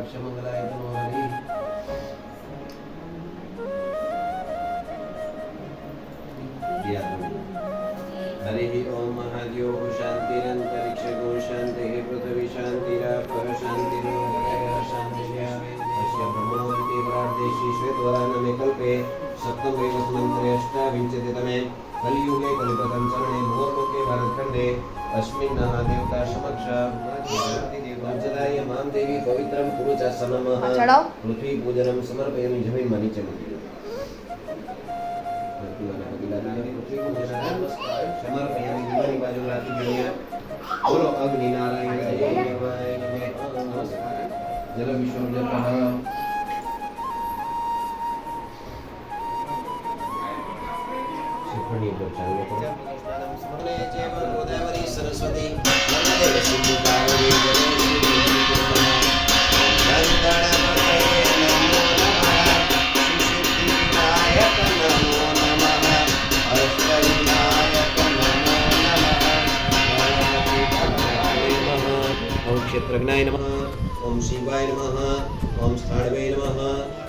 कटाक्ष मंगलाय तनो हरि हरि ओम महादेव शांतिरंतरिक्षगो शांति पृथ्वी शांतिरापः शांतिरोदयः शांतिर्यावेश्य ब्रह्मोऽन्ति प्रार्देशि श्वेतवरानमे कल्पे सप्तमवेदमन्त्रे अष्टाविंशतितमे कलियुगे कलिपतन चरणे भूर्लोके भारतखण्डे अस्मिन् महादेवता समक्ष पंचदाय मां देवी पवित्रं कुरु च नमः पृथ्वी पूजनं समर्पयामि जमीन में नीचे मूकी समर्पयामि दीवानी बाजू लाती जड़िया बोलो अग्नि नारायण देवाय नमः नमस्कार जल विसर्जनः शिखणी पर चालू करो स्मरणे चैव गोदावरी सरस्वती नर्मदे सिंधु कावेरी क्षेत्रज्ञाय नमः ओम शिवाय नमः ओम स्थाणवे नमः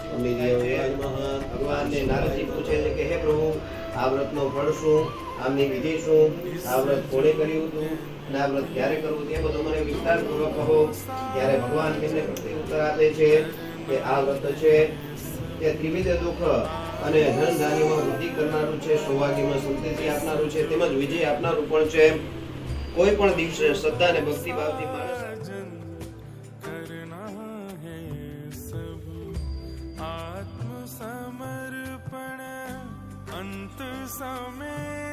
ओम निधिये नमः भगवान ने नारद जी पूछे કે હે પ્રભુ આ વ્રતનો ફળ શું આમની વિધિ શું આ વ્રત કોણે કર્યું હતું અને આ વ્રત ક્યારે કરવું તે બધું મને વિસ્તારપૂર્વક કહો ત્યારે ભગવાન તેમને પ્રત્યુત્તર આપે છે કે આ વ્રત છે તે ત્રિવિધ દુઃખ અને ધન ધાન્યમાં વૃદ્ધિ કરનારું છે સૌભાગ્યમાં સંતતિ આપનારું છે તેમજ વિજય આપનારું પણ છે કોઈ પણ દિવસે શ્રદ્ધા અને ભક્તિ ભાવથી માણસ समर्पण अंत समय